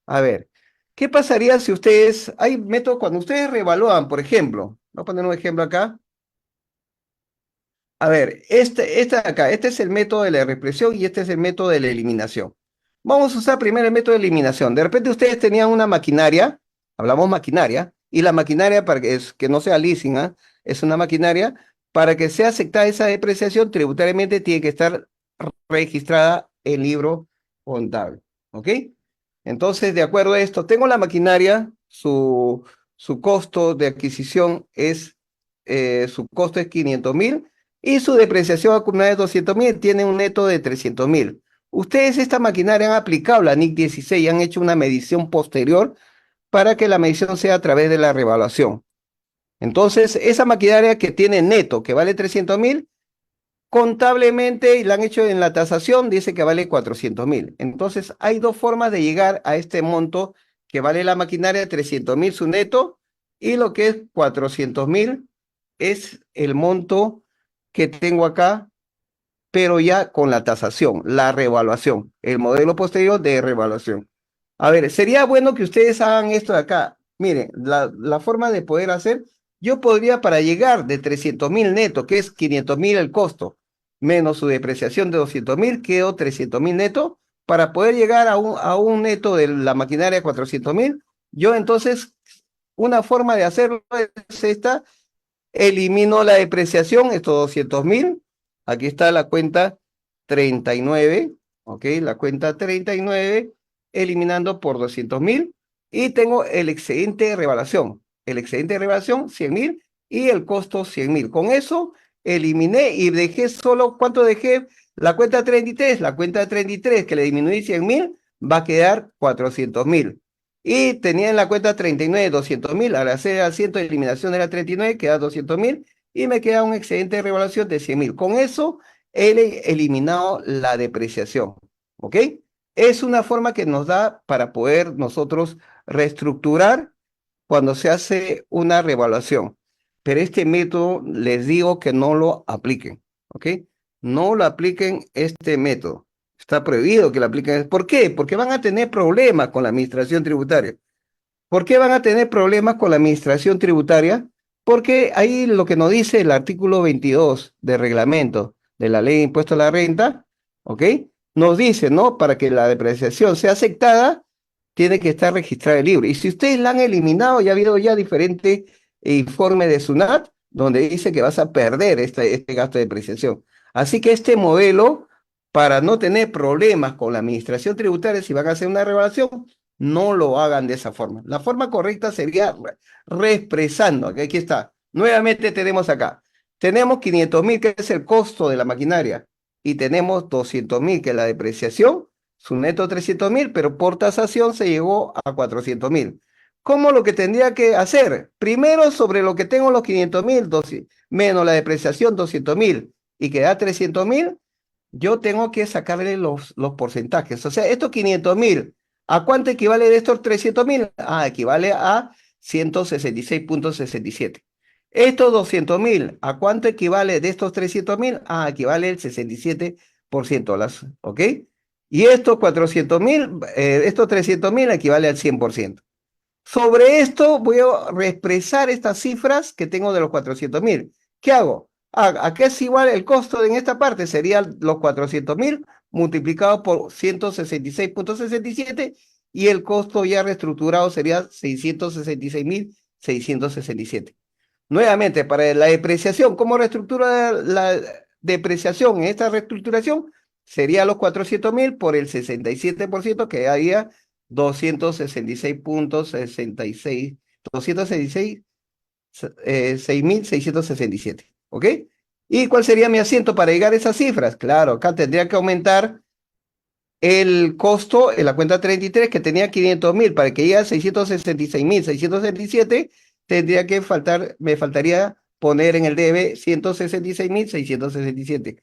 A ver, ¿qué pasaría si ustedes, hay métodos cuando ustedes revalúan, por ejemplo, voy a poner un ejemplo acá. A ver, este de acá, este es el método de la represión y este es el método de la eliminación. Vamos a usar primero el método de eliminación. De repente ustedes tenían una maquinaria, hablamos maquinaria, y la maquinaria para que no sea leasing, ¿ah? Es una maquinaria, para que sea aceptada esa depreciación tributariamente tiene que estar registrada en libro contable, ¿ok? Entonces, de acuerdo a esto, tengo la maquinaria, su costo de adquisición su costo es 500.000 y su depreciación acumulada es 200.000, tiene un neto de 300.000. Ustedes esta maquinaria han aplicado la NIC 16 y han hecho una medición posterior para que la medición sea a través de la revaluación. Entonces, esa maquinaria que tiene neto, que vale 300.000, contablemente, y la han hecho en la tasación, dice que vale 400.000. Entonces, hay dos formas de llegar a este monto que vale la maquinaria, 300.000 su neto, y lo que es 400.000 es el monto que tengo acá, pero ya con la tasación, la revaluación, el modelo posterior de revaluación. A ver, sería bueno que ustedes hagan esto de acá. Miren, la forma de poder hacer, yo podría para llegar de 300.000 neto, que es 500.000 el costo, menos su depreciación de 200.000, quedó 300.000 neto, para poder llegar a un neto de la maquinaria de 400.000, yo entonces, una forma de hacerlo es esta: elimino la depreciación, estos 200.000, aquí está la cuenta 39, ¿ok? La cuenta 39, eliminando por 200.000, y tengo el excedente de revaluación. El excedente de revaluación, 100.000, y el costo, 100.000. Con eso eliminé y dejé solo, ¿cuánto dejé? La cuenta 33, la cuenta 33 que le disminuí 100.000, va a quedar 400.000. Y tenía en la cuenta 39, 200.000. Al hacer asiento de eliminación de la 39, queda 200.000 y me queda un excedente de revaluación de 100.000. Con eso he eliminado la depreciación. ¿Ok? Es una forma que nos da para poder nosotros reestructurar cuando se hace una revaluación. Pero este método les digo que no lo apliquen. ¿Ok? No lo apliquen este método. Está prohibido que lo apliquen. ¿Por qué? Porque van a tener problemas con la administración tributaria. ¿Por qué van a tener problemas con la administración tributaria? Porque ahí lo que nos dice el artículo 22 del reglamento de la ley de impuesto a la renta, ¿ok? Nos dice, ¿no? Para que la depreciación sea aceptada, tiene que estar registrada el libro. Y si ustedes la han eliminado, ya ha habido ya diferentes informes de SUNAT donde dice que vas a perder este gasto de depreciación. Así que este modelo, para no tener problemas con la administración tributaria, si van a hacer una revaluación, no lo hagan de esa forma. La forma correcta sería reexpresando. Aquí está. Nuevamente tenemos acá. Tenemos 500.000, que es el costo de la maquinaria, y tenemos 200.000, que es la depreciación, su neto 300.000, pero por tasación se llegó a 400.000. ¿Cómo lo que tendría que hacer? Primero, sobre lo que tengo los 500.000, menos la depreciación 200.000, y queda 300.000, yo tengo que sacarle los porcentajes. O sea, estos 500.000, ¿a cuánto equivale de estos 300.000? Ah, equivale a 166.67. Estos 200.000, ¿a cuánto equivale de estos 300.000? Ah, equivale el 67%, ¿ok? Y estos 400.000, estos 300.000 equivale al 100%. Sobre esto voy a reexpresar estas cifras que tengo de los 400.000. ¿Qué hago? ¿A qué es igual el costo en esta parte? Serían los 400.000 multiplicado por 166.67, y el costo ya reestructurado sería 666.667. Nuevamente, para la depreciación, ¿cómo reestructura la depreciación? En esta reestructuración sería los 400.000 por el 67%, que haría 266.66, 266, 6.667. ¿Ok? ¿Y cuál sería mi asiento para llegar a esas cifras? Claro, acá tendría que aumentar el costo en la cuenta 33, que tenía 500.000, para que llegue a 666.667, me faltaría poner en el debe 166.667.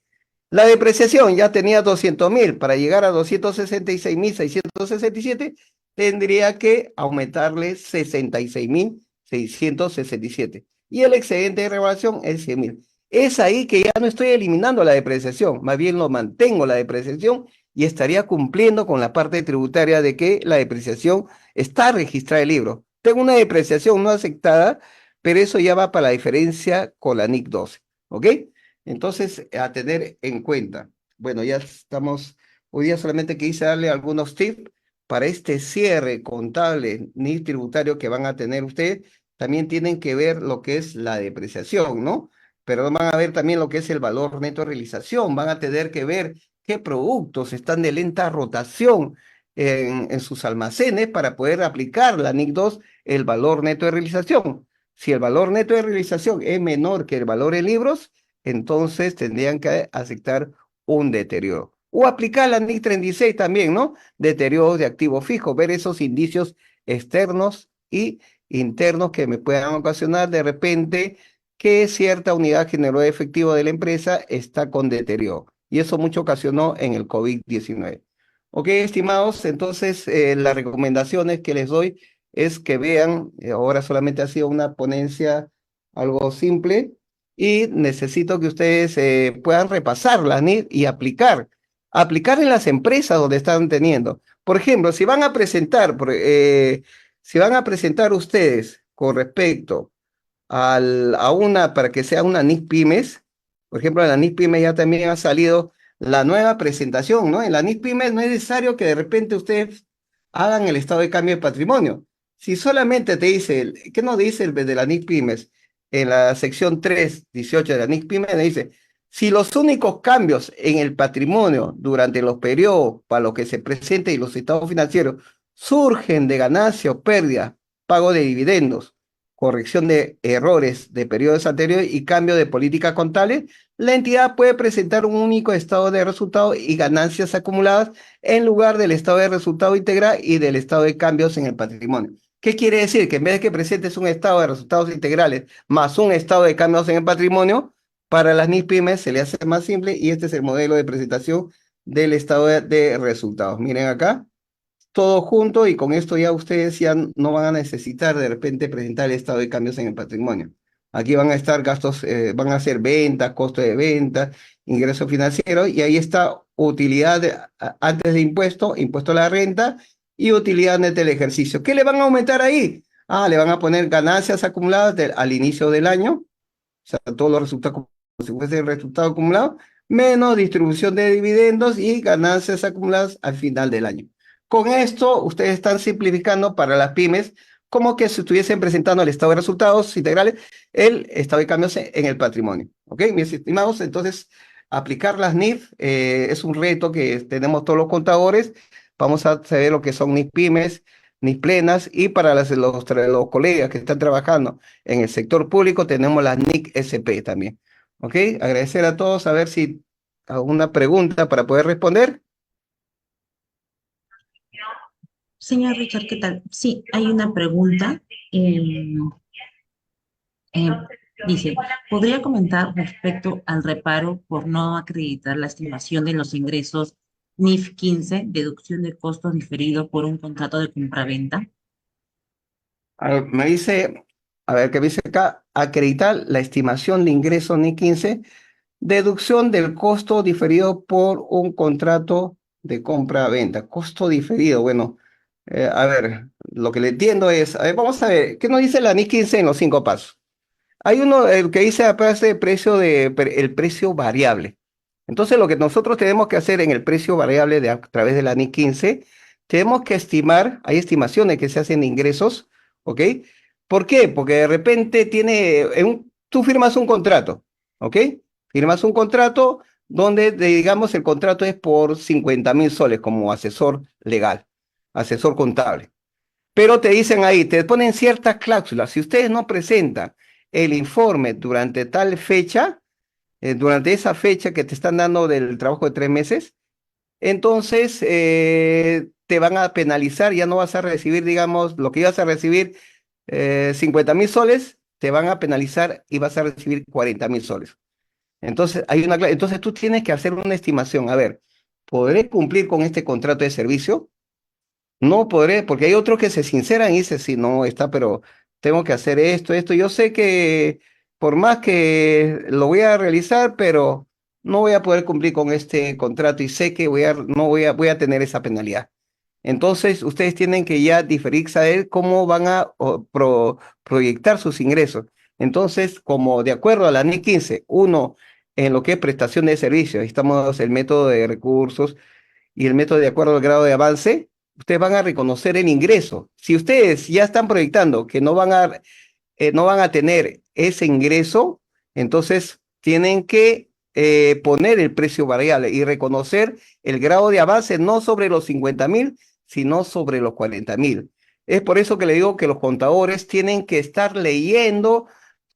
La depreciación ya tenía 200.000, para llegar a 266.667, tendría que aumentarle 66.667. Y el excedente de revaluación es 100.000. Es ahí que ya no estoy eliminando la depreciación, más bien lo mantengo la depreciación, y estaría cumpliendo con la parte tributaria de que la depreciación está registrada en el libro. Tengo una depreciación no aceptada, pero eso ya va para la diferencia con la NIC 12. ¿Ok? Entonces, a tener en cuenta. Bueno, ya estamos, hoy día solamente quise darle algunos tips para este cierre contable ni tributario que van a tener ustedes. También tienen que ver lo que es la depreciación, ¿no? Pero van a ver también lo que es el valor neto de realización. Van a tener que ver qué productos están de lenta rotación en sus almacenes para poder aplicar la NIC 2, el valor neto de realización. Si el valor neto de realización es menor que el valor en libros, entonces tendrían que aceptar un deterioro. O aplicar la NIC 36 también, ¿no? Deterioro de activo fijo, ver esos indicios externos y internos que me puedan ocasionar de repente que cierta unidad generó efectivo de la empresa está con deterioro. Y eso mucho ocasionó en el COVID-19. Ok, estimados, entonces las recomendaciones que les doy es que vean, ahora solamente ha sido una ponencia algo simple, y necesito que ustedes puedan repasarla y aplicar en las empresas donde están teniendo. Por ejemplo, si van a presentar ustedes con respecto a una, para que sea una NIC Pymes, por ejemplo, en la NIC Pymes ya también ha salido la nueva presentación, ¿no? En la NIF Pymes no es necesario que de repente ustedes hagan el estado de cambio de patrimonio. Si solamente te dice, ¿qué nos dice el de la NIF Pymes? En la sección 3.18 de la NIF Pymes, dice, si los únicos cambios en el patrimonio durante los periodos para los que se presenten y los estados financieros surgen de ganancia o pérdida, pago de dividendos, corrección de errores de periodos anteriores y cambio de política contable, la entidad puede presentar un único estado de resultados y ganancias acumuladas en lugar del estado de resultado integral y del estado de cambios en el patrimonio. ¿Qué quiere decir? Que en vez de que presentes un estado de resultados integrales más un estado de cambios en el patrimonio, para las NIF pymes se le hace más simple y este es el modelo de presentación del estado de resultados. Miren acá, todo junto y con esto ya ustedes ya no van a necesitar de repente presentar el estado de cambios en el patrimonio. Aquí van a estar gastos, van a ser ventas, costo de ventas, ingresos financieros y ahí está utilidad antes de impuesto, impuesto a la renta y utilidad neta del ejercicio. ¿Qué le van a aumentar ahí? Ah, le van a poner ganancias acumuladas al inicio del año, o sea, todos los resultados como si fuese el resultado acumulado, menos distribución de dividendos y ganancias acumuladas al final del año. Con esto, ustedes están simplificando para las pymes como que si estuviesen presentando el estado de resultados integrales, el estado de cambios en el patrimonio. ¿Ok? Mis estimados, entonces, aplicar las NIF es un reto que tenemos todos los contadores. Vamos a saber lo que son NIF pymes, NIF plenas y para los colegas que están trabajando en el sector público tenemos las NIC SP también. ¿Ok? Agradecer a todos, a ver si alguna pregunta para poder responder. Señor Richard, ¿qué tal? Sí, hay una pregunta. em, em, Dice, ¿podría comentar respecto al reparo por no acreditar la estimación de los ingresos NIF 15, deducción de costos diferidos por un contrato de compraventa? A ver, me dice, a ver, ¿qué dice acá? Acreditar la estimación de ingresos NIC 15, deducción del costo diferido por un contrato de compra-venta. Costo diferido, bueno, a ver, lo que le entiendo es, a ver, vamos a ver, ¿qué nos dice la NIC 15 en los 5 pasos? Hay uno el que dice aparece el precio variable. Entonces, lo que nosotros tenemos que hacer en el precio variable a través de la NIC 15, tenemos que estimar, hay estimaciones que se hacen de ingresos, ¿ok? ¿Por qué? Porque de repente tú firmas un contrato, ¿ok? Firmas un contrato donde, digamos, el contrato es por 50.000 soles como asesor legal, asesor contable. Pero te dicen ahí, te ponen ciertas cláusulas. Si ustedes no presentan el informe durante tal fecha, durante esa fecha que te están dando del trabajo de 3 meses, entonces te van a penalizar, ya no vas a recibir, digamos, lo que ibas a recibir 50.000 soles, te van a penalizar y vas a recibir 40.000 soles. Entonces, entonces tú tienes que hacer una estimación. A ver, ¿podré cumplir con este contrato de servicio? No podré, porque hay otros que se sinceran y dicen, sí, no, está, pero tengo que hacer esto, esto. Yo sé que por más que lo voy a realizar, pero no voy a poder cumplir con este contrato y sé que no voy a tener esa penalidad. Entonces, ustedes tienen que ya diferir, saber cómo van a proyectar sus ingresos. Entonces, como de acuerdo a la NIC 15, uno, en lo que es prestación de servicios, ahí estamos el método de recursos y el método de acuerdo al grado de avance, ustedes van a reconocer el ingreso. Si ustedes ya están proyectando que no van a tener ese ingreso, entonces tienen que poner el precio variable y reconocer el grado de avance no sobre los 50.000, sino sobre los 40.000. Es por eso que le digo que los contadores tienen que estar leyendo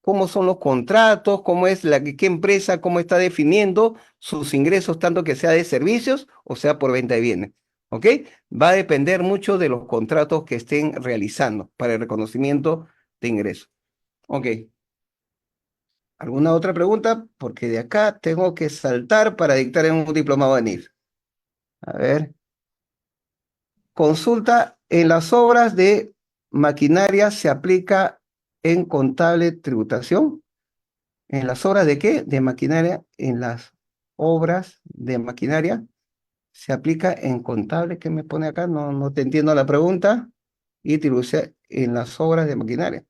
cómo son los contratos, cómo es qué empresa, cómo está definiendo sus ingresos, tanto que sea de servicios o sea por venta de bienes. ¿Ok? Va a depender mucho de los contratos que estén realizando para el reconocimiento de ingresos. Ok. ¿Alguna otra pregunta? Porque de acá tengo que saltar para dictar en un diplomado de NIF. A ver. Consulta en las obras de maquinaria se aplica en contable tributación. ¿En las obras de qué? De maquinaria. En las obras de maquinaria se aplica en contable. ¿Qué me pone acá? No, no te entiendo la pregunta. Y tribución en las obras de maquinaria.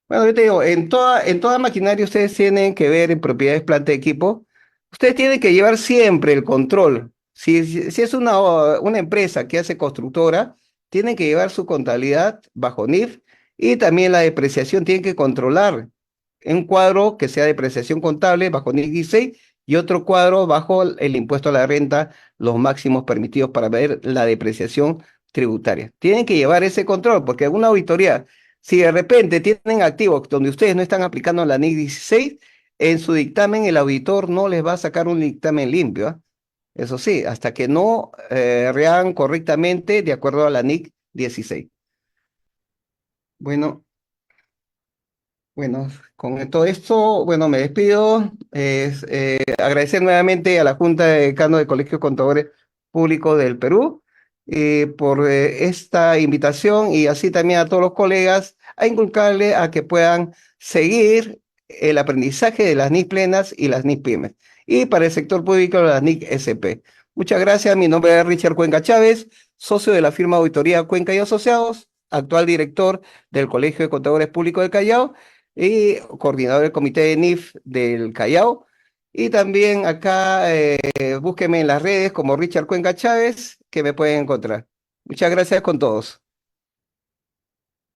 Bueno, yo te digo, en toda maquinaria ustedes tienen que ver en propiedades, planta de equipo, Ustedes tienen que llevar siempre el control. Si es una empresa que hace constructora, tienen que llevar su contabilidad bajo NIF y también la depreciación tienen que controlar un cuadro que sea depreciación contable bajo NIF 16 y otro cuadro bajo el impuesto a la renta, los máximos permitidos para ver la depreciación tributaria. Tienen que llevar ese control porque una auditoría, si de repente tienen activos donde ustedes no están aplicando la NIF 16, en su dictamen, el auditor no les va a sacar un dictamen limpio, ¿ah? Eso sí, hasta que no rehagan correctamente de acuerdo a la NIC 16. Bueno, bueno, con todo esto, bueno, me despido. Agradecer nuevamente a la Junta de Decanos del Colegio de Contadores Públicos del Perú por esta invitación y así también a todos los colegas a inculcarle a que puedan seguir el aprendizaje de las NIC plenas y las NIC pymes. Y para el sector público, las NIC SP. Muchas gracias. Mi nombre es Richard Cuenca Chávez, socio de la firma Auditoría Cuenca y Asociados, actual director del Colegio de Contadores Públicos del Callao y coordinador del comité de NIF del Callao. Y también acá búsquenme en las redes como Richard Cuenca Chávez, que me pueden encontrar. Muchas gracias con todos.